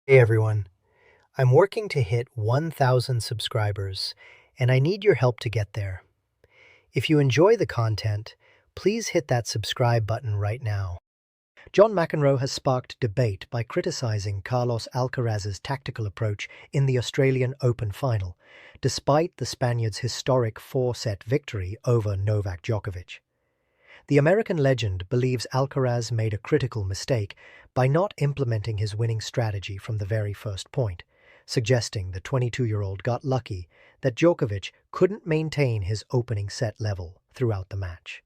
Hey everyone, I'm working to hit 1,000 subscribers, and I need your help to get there. If you enjoy the content, please hit that subscribe button right now. John McEnroe has sparked debate by criticizing Carlos Alcaraz's tactical approach in the Australian Open final, despite the Spaniard's historic four-set victory over Novak Djokovic. The American legend believes Alcaraz made a critical mistake by not implementing his winning strategy from the very first point, suggesting the 22-year-old got lucky that Djokovic couldn't maintain his opening set level throughout the match.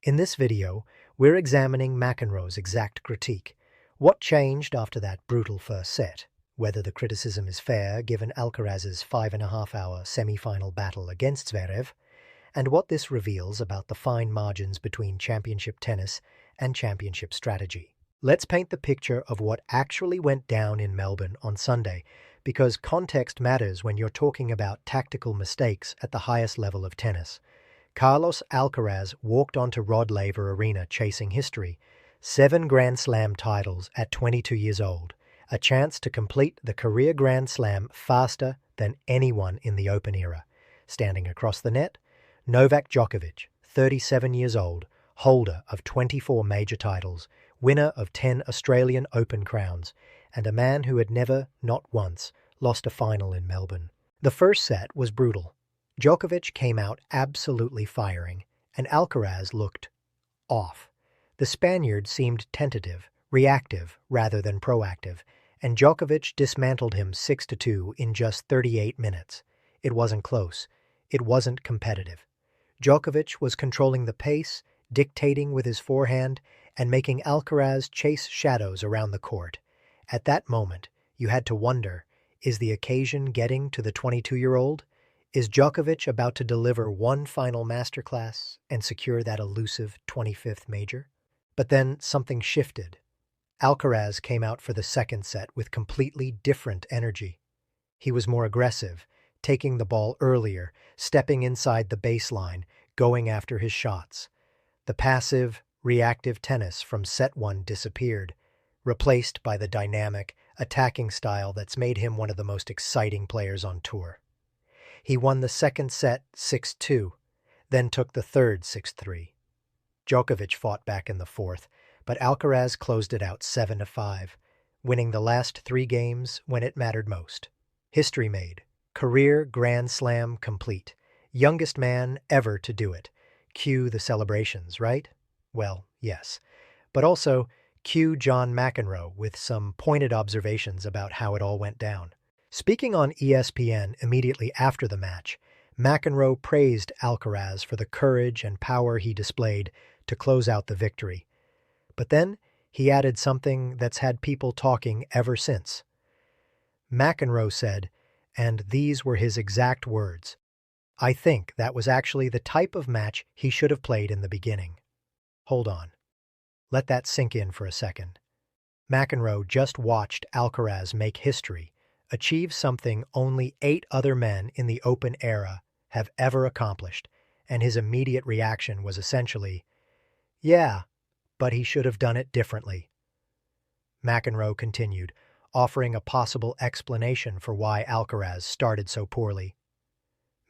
In this video, we're examining McEnroe's exact critique. What changed after that brutal first set? Whether the criticism is fair given Alcaraz's 5.5-hour semi-final battle against Zverev, and what this reveals about the fine margins between championship tennis and championship strategy. Let's paint the picture of what actually went down in Melbourne on Sunday, because context matters when you're talking about tactical mistakes at the highest level of tennis. Carlos Alcaraz walked onto Rod Laver Arena chasing history, 7 Grand Slam titles at 22 years old, a chance to complete the career Grand Slam faster than anyone in the Open era. Standing across the net, Novak Djokovic, 37 years old, holder of 24 major titles, winner of 10 Australian Open crowns, and a man who had never, not once, lost a final in Melbourne. The first set was brutal. Djokovic came out absolutely firing, and Alcaraz looked off. The Spaniard seemed tentative, reactive rather than proactive, and Djokovic dismantled him 6-2 in just 38 minutes. It wasn't close. It wasn't competitive. Djokovic was controlling the pace, dictating with his forehand, and making Alcaraz chase shadows around the court. At that moment, you had to wonder, is the occasion getting to the 22-year-old? Is Djokovic about to deliver one final masterclass and secure that elusive 25th major? But then something shifted. Alcaraz came out for the second set with completely different energy. He was more aggressive, taking the ball earlier, stepping inside the baseline, going after his shots. The passive, reactive tennis from set 1 disappeared, replaced by the dynamic, attacking style that's made him one of the most exciting players on tour. He won the second set 6-2, then took the third 6-3. Djokovic fought back in the fourth, but Alcaraz closed it out 7-5, winning the last 3 games when it mattered most. History made. Career Grand Slam complete. Youngest man ever to do it. Cue the celebrations, right? Well, yes. But also, cue John McEnroe with some pointed observations about how it all went down. Speaking on ESPN immediately after the match, McEnroe praised Alcaraz for the courage and power he displayed to close out the victory. But then, he added something that's had people talking ever since. McEnroe said, and these were his exact words, "I think that was actually the type of match he should have played in the beginning." Hold on. Let that sink in for a second. McEnroe just watched Alcaraz make history, achieve something only 8 other men in the Open era have ever accomplished, and his immediate reaction was essentially, "Yeah, but he should have done it differently." McEnroe continued, offering a possible explanation for why Alcaraz started so poorly.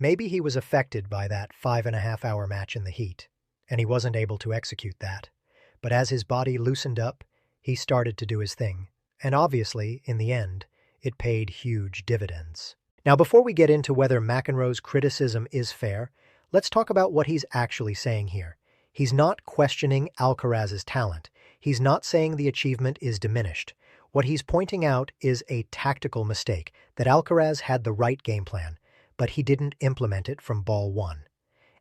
Maybe he was affected by that 5.5-hour match in the heat, and he wasn't able to execute that. But as his body loosened up, he started to do his thing, and obviously, in the end, it paid huge dividends. Now, before we get into whether McEnroe's criticism is fair, let's talk about what he's actually saying here. He's not questioning Alcaraz's talent. He's not saying the achievement is diminished. What he's pointing out is a tactical mistake, that Alcaraz had the right game plan, but he didn't implement it from ball 1.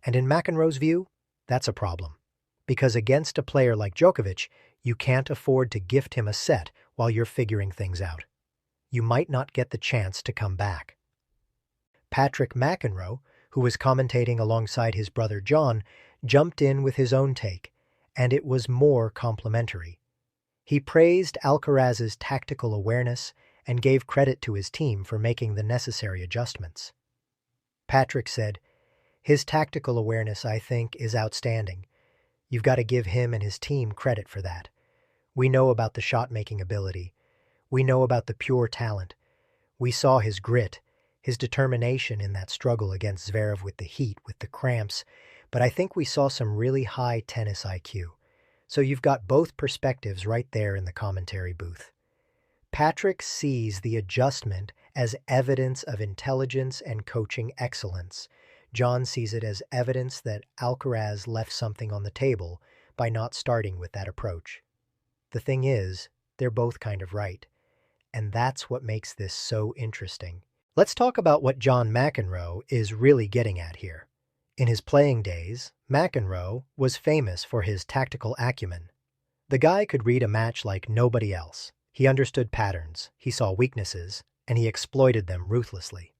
And in McEnroe's view, that's a problem. Because against a player like Djokovic, you can't afford to gift him a set while you're figuring things out. You might not get the chance to come back. Patrick McEnroe, who was commentating alongside his brother John, jumped in with his own take, and it was more complimentary. He praised Alcaraz's tactical awareness and gave credit to his team for making the necessary adjustments. Patrick said, "His tactical awareness, I think, is outstanding. You've got to give him and his team credit for that. We know about the shot-making ability. We know about the pure talent. We saw his grit, his determination in that struggle against Zverev with the heat, with the cramps, but I think we saw some really high tennis IQ. So you've got both perspectives right there in the commentary booth. Patrick sees the adjustment as evidence of intelligence and coaching excellence. John sees it as evidence that Alcaraz left something on the table by not starting with that approach. The thing is, they're both kind of right, and that's what makes this so interesting. Let's talk about what John McEnroe is really getting at here. In his playing days, McEnroe was famous for his tactical acumen. The guy could read a match like nobody else. He understood patterns, he saw weaknesses, and he exploited them ruthlessly.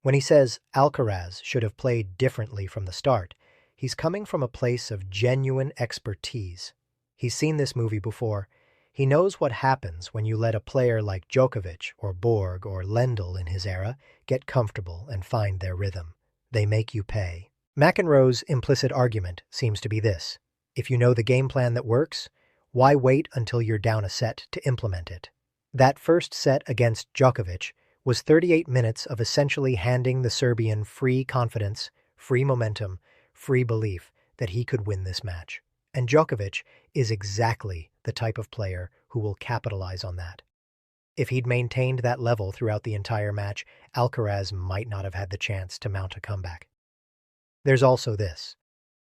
When he says Alcaraz should have played differently from the start, he's coming from a place of genuine expertise. He's seen this movie before. He knows what happens when you let a player like Djokovic or Borg or Lendl in his era get comfortable and find their rhythm. They make you pay. McEnroe's implicit argument seems to be this: if you know the game plan that works, why wait until you're down a set to implement it? That first set against Djokovic was 38 minutes of essentially handing the Serbian free confidence, free momentum, free belief that he could win this match. And Djokovic is exactly the type of player who will capitalize on that. If he'd maintained that level throughout the entire match, Alcaraz might not have had the chance to mount a comeback. There's also this.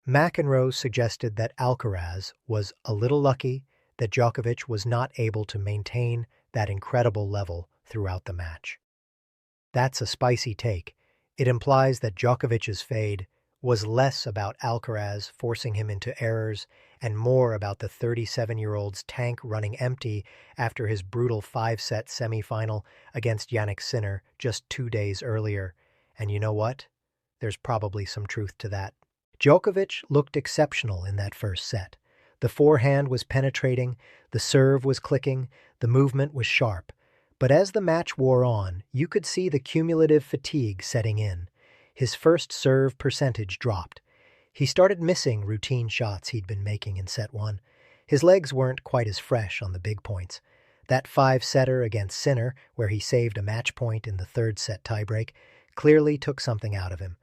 McEnroe suggested that Alcaraz was a little lucky that Djokovic was not able to maintain that incredible level throughout the match. That's a spicy take. It implies that Djokovic's fade was less about Alcaraz forcing him into errors and more about the 37-year-old's tank running empty after his brutal 5-set semifinal against Jannik Sinner just 2 days earlier. And you know what? There's probably some truth to that. Djokovic looked exceptional in that first set. The forehand was penetrating, the serve was clicking, the movement was sharp. But as the match wore on, you could see the cumulative fatigue setting in. His first serve percentage dropped. He started missing routine shots he'd been making in set 1. His legs weren't quite as fresh on the big points. That 5-setter against Sinner, where he saved a match point in the 3rd set tiebreak, clearly took something out of him.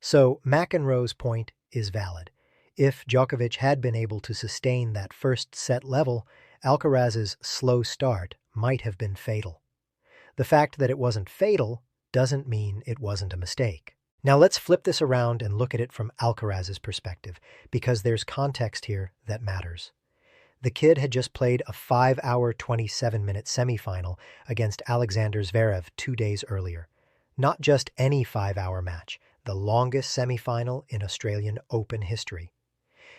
So McEnroe's point is valid. If Djokovic had been able to sustain that first set level, Alcaraz's slow start might have been fatal. The fact that it wasn't fatal doesn't mean it wasn't a mistake. Now let's flip this around and look at it from Alcaraz's perspective, because there's context here that matters. The kid had just played a 5-hour, 27-minute semifinal against Alexander Zverev 2 days earlier. Not just any 5-hour match, the longest semifinal in Australian Open history.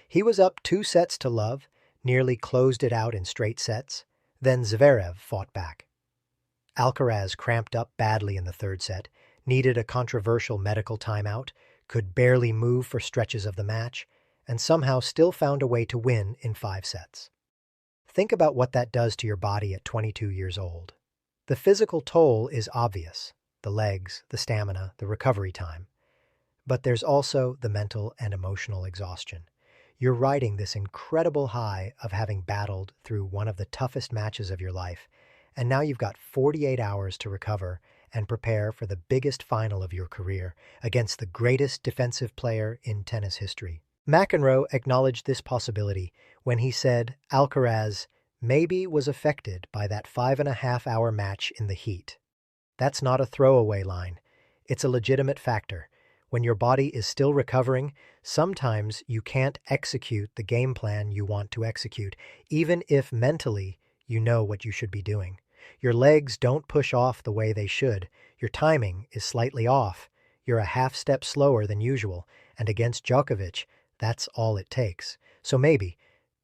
He was up 2-0, nearly closed it out in straight sets. Then Zverev fought back. Alcaraz cramped up badly in the 3rd set, needed a controversial medical timeout, could barely move for stretches of the match, and somehow still found a way to win in 5 sets. Think about what that does to your body at 22 years old. The physical toll is obvious: the legs, the stamina, the recovery time. But there's also the mental and emotional exhaustion. You're riding this incredible high of having battled through one of the toughest matches of your life, and now you've got 48 hours to recover and prepare for the biggest final of your career against the greatest defensive player in tennis history. McEnroe acknowledged this possibility when he said Alcaraz maybe was affected by that 5.5-hour match in the heat. That's not a throwaway line. It's a legitimate factor. When your body is still recovering, sometimes you can't execute the game plan you want to execute, even if mentally you know what you should be doing. Your legs don't push off the way they should. Your timing is slightly off. You're a half step slower than usual, and against Djokovic, that's all it takes. So maybe,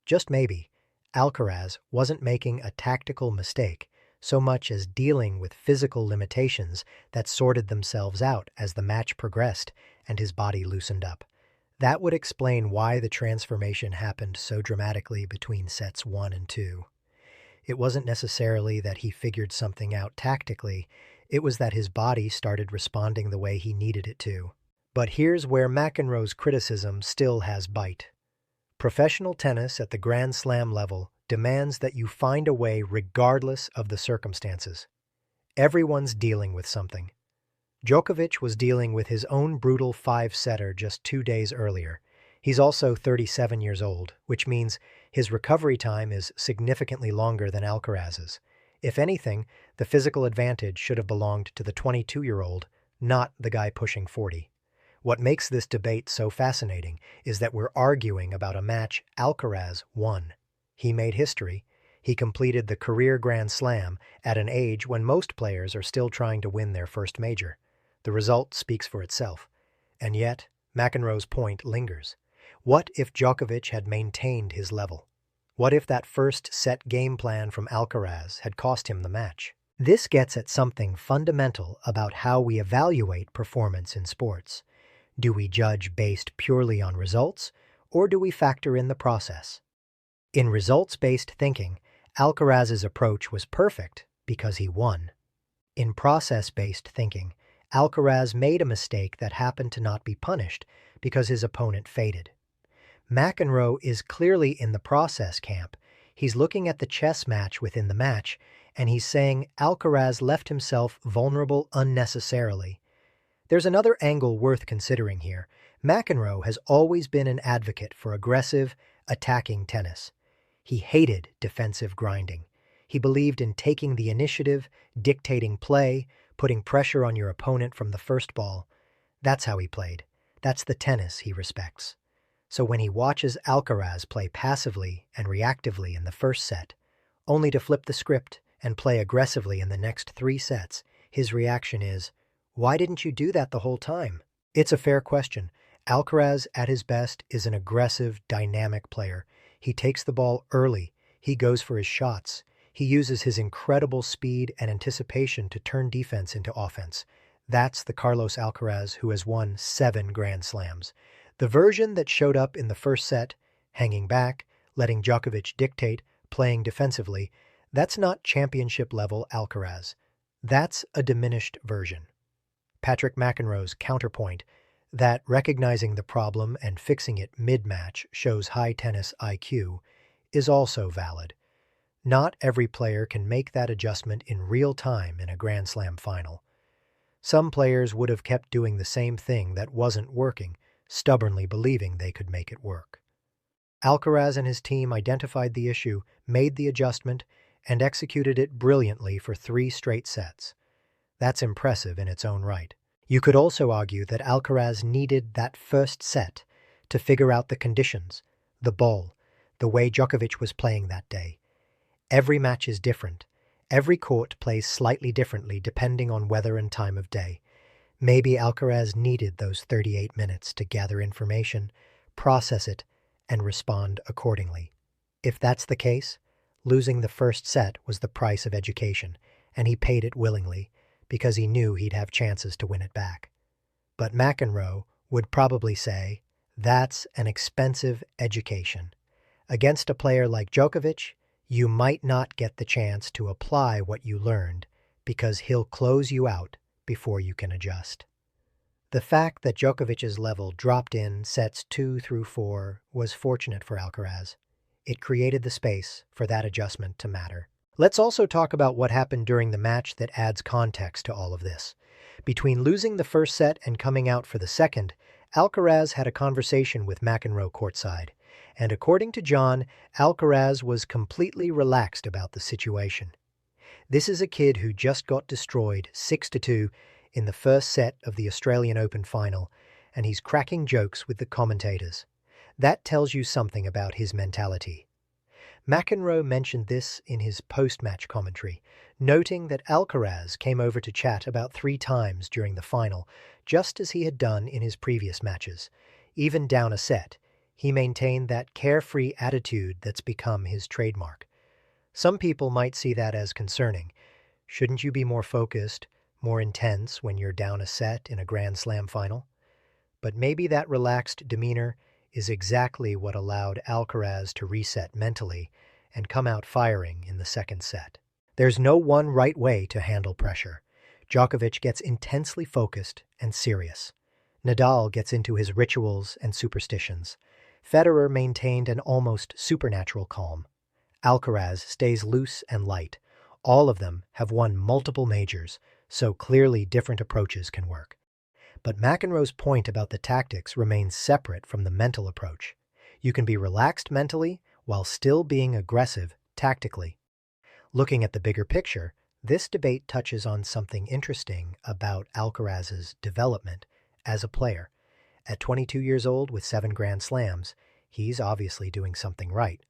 just maybe, Alcaraz wasn't making a tactical mistake so much as dealing with physical limitations that sorted themselves out as the match progressed and his body loosened up. That would explain why the transformation happened so dramatically between sets 1 and 2. It wasn't necessarily that he figured something out tactically, it was that his body started responding the way he needed it to. But here's where McEnroe's criticism still has bite. Professional tennis at the Grand Slam level demands that you find a way regardless of the circumstances. Everyone's dealing with something. Djokovic was dealing with his own brutal five-setter just 2 days earlier. He's also 37 years old, which means his recovery time is significantly longer than Alcaraz's. If anything, the physical advantage should have belonged to the 22-year-old, not the guy pushing 40. What makes this debate so fascinating is that we're arguing about a match Alcaraz won. He made history. He completed the career Grand Slam at an age when most players are still trying to win their first major. The result speaks for itself. And yet, McEnroe's point lingers. What if Djokovic had maintained his level? What if that first set game plan from Alcaraz had cost him the match? This gets at something fundamental about how we evaluate performance in sports. Do we judge based purely on results, or do we factor in the process? In results-based thinking, Alcaraz's approach was perfect because he won. In process-based thinking, Alcaraz made a mistake that happened to not be punished because his opponent faded. McEnroe is clearly in the process camp. He's looking at the chess match within the match, and he's saying Alcaraz left himself vulnerable unnecessarily. There's another angle worth considering here. McEnroe has always been an advocate for aggressive, attacking tennis. He hated defensive grinding. He believed in taking the initiative, dictating play, putting pressure on your opponent from the first ball. That's how he played. That's the tennis he respects. So when he watches Alcaraz play passively and reactively in the first set, only to flip the script and play aggressively in the next 3 sets, his reaction is, "Why didn't you do that the whole time?" It's a fair question. Alcaraz, at his best, is an aggressive, dynamic player. He takes the ball early. He goes for his shots. He uses his incredible speed and anticipation to turn defense into offense. That's the Carlos Alcaraz who has won 7 Grand Slams. The version that showed up in the first set, hanging back, letting Djokovic dictate, playing defensively, that's not championship-level Alcaraz. That's a diminished version. Patrick McEnroe's counterpoint, that recognizing the problem and fixing it mid-match shows high tennis IQ, is also valid. Not every player can make that adjustment in real time in a Grand Slam final. Some players would have kept doing the same thing that wasn't working, stubbornly believing they could make it work. Alcaraz and his team identified the issue, made the adjustment, and executed it brilliantly for 3 straight sets. That's impressive in its own right. You could also argue that Alcaraz needed that first set to figure out the conditions, the ball, the way Djokovic was playing that day. Every match is different. Every court plays slightly differently depending on weather and time of day. Maybe Alcaraz needed those 38 minutes to gather information, process it, and respond accordingly. If that's the case, losing the first set was the price of education, and he paid it willingly because he knew he'd have chances to win it back. But McEnroe would probably say, that's an expensive education. Against a player like Djokovic, you might not get the chance to apply what you learned because he'll close you out before you can adjust. The fact that Djokovic's level dropped in sets 2 through 4 was fortunate for Alcaraz. It created the space for that adjustment to matter. Let's also talk about what happened during the match that adds context to all of this. Between losing the first set and coming out for the second, Alcaraz had a conversation with McEnroe courtside. And according to John, Alcaraz was completely relaxed about the situation. This is a kid who just got destroyed 6-2 in the first set of the Australian Open final, and he's cracking jokes with the commentators. That tells you something about his mentality. McEnroe mentioned this in his post-match commentary, noting that Alcaraz came over to chat about 3 times during the final, just as he had done in his previous matches. Even down a set, he maintained that carefree attitude that's become his trademark. Some people might see that as concerning. Shouldn't you be more focused, more intense when you're down a set in a Grand Slam final? But maybe that relaxed demeanor is exactly what allowed Alcaraz to reset mentally and come out firing in the second set. There's no one right way to handle pressure. Djokovic gets intensely focused and serious. Nadal gets into his rituals and superstitions. Federer maintained an almost supernatural calm. Alcaraz stays loose and light. All of them have won multiple majors, so clearly different approaches can work. But McEnroe's point about the tactics remains separate from the mental approach. You can be relaxed mentally while still being aggressive tactically. Looking at the bigger picture, this debate touches on something interesting about Alcaraz's development as a player. At 22 years old with 7 Grand Slams, he's obviously doing something right.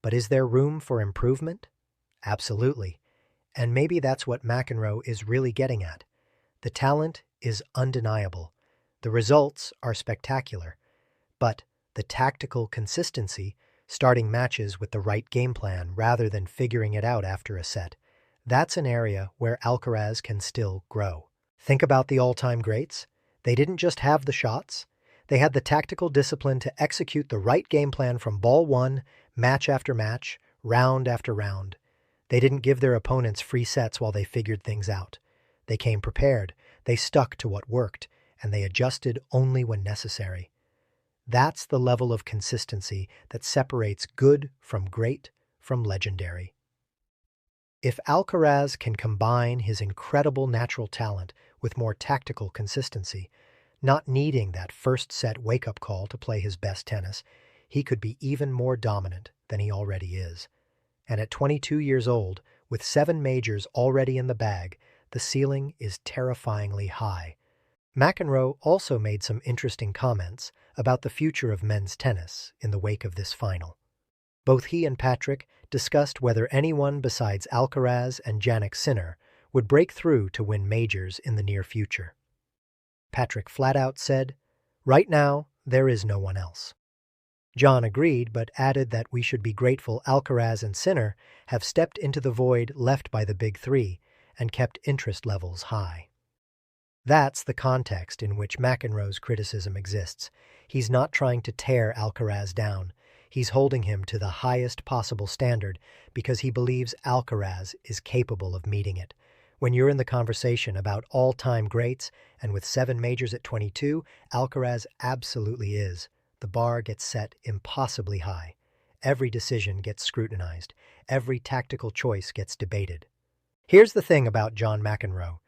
But is there room for improvement? Absolutely. And maybe that's what McEnroe is really getting at. The talent is undeniable. The results are spectacular. But the tactical consistency, starting matches with the right game plan rather than figuring it out after a set, that's an area where Alcaraz can still grow. Think about the all-time greats. They didn't just have the shots. They had the tactical discipline to execute the right game plan from ball one, match after match, round after round. They didn't give their opponents free sets while they figured things out. They came prepared, they stuck to what worked, and they adjusted only when necessary. That's the level of consistency that separates good from great from legendary. If Alcaraz can combine his incredible natural talent with more tactical consistency, not needing that first set wake-up call to play his best tennis, he could be even more dominant than he already is. And at 22 years old, with 7 majors already in the bag, the ceiling is terrifyingly high. McEnroe also made some interesting comments about the future of men's tennis in the wake of this final. Both he and Patrick discussed whether anyone besides Alcaraz and Jannik Sinner would break through to win majors in the near future. Patrick flat out said, "Right now, there is no one else." John agreed, but added that we should be grateful Alcaraz and Sinner have stepped into the void left by the big three and kept interest levels high. That's the context in which McEnroe's criticism exists. He's not trying to tear Alcaraz down. He's holding him to the highest possible standard because he believes Alcaraz is capable of meeting it. When you're in the conversation about all-time greats, and with 7 majors at 22, Alcaraz absolutely is. The bar gets set impossibly high. Every decision gets scrutinized. Every tactical choice gets debated. Here's the thing about John McEnroe.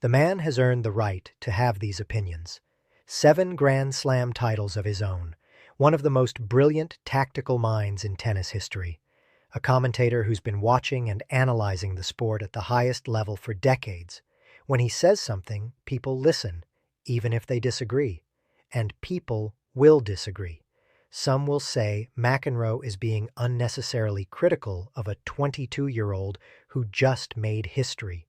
The man has earned the right to have these opinions. 7 Grand Slam titles of his own. One of the most brilliant tactical minds in tennis history. A commentator who's been watching and analyzing the sport at the highest level for decades. When he says something, people listen, even if they disagree. And people will disagree. Some will say McEnroe is being unnecessarily critical of a 22-year-old who just made history.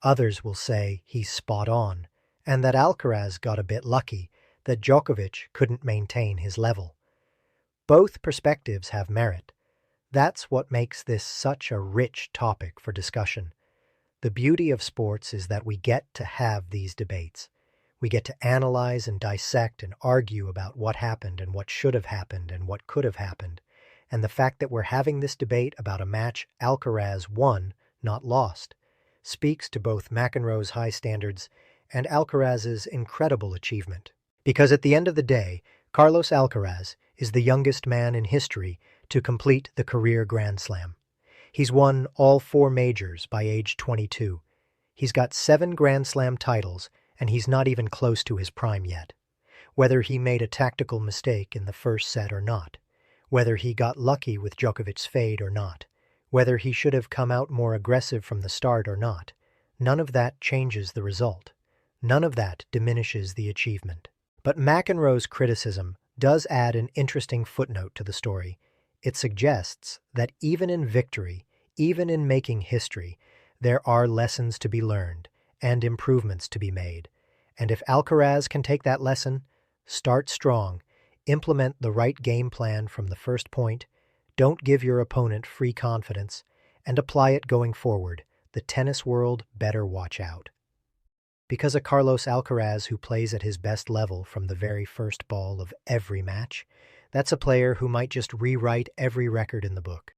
Others will say he's spot on, and that Alcaraz got a bit lucky, that Djokovic couldn't maintain his level. Both perspectives have merit. That's what makes this such a rich topic for discussion. The beauty of sports is that we get to have these debates. We get to analyze and dissect and argue about what happened and what should have happened and what could have happened. And the fact that we're having this debate about a match Alcaraz won, not lost, speaks to both McEnroe's high standards and Alcaraz's incredible achievement. Because at the end of the day, Carlos Alcaraz is the youngest man in history to complete the career Grand Slam. He's won all 4 majors by age 22. He's got 7 Grand Slam titles, and he's not even close to his prime yet. Whether he made a tactical mistake in the first set or not, whether he got lucky with Djokovic's fade or not, whether he should have come out more aggressive from the start or not, none of that changes the result. None of that diminishes the achievement. But McEnroe's criticism does add an interesting footnote to the story. It suggests that even in victory, even in making history, there are lessons to be learned and improvements to be made. And if Alcaraz can take that lesson, start strong, implement the right game plan from the first point, don't give your opponent free confidence, and apply it going forward, the tennis world better watch out. Because a Carlos Alcaraz who plays at his best level from the very first ball of every match, that's a player who might just rewrite every record in the book.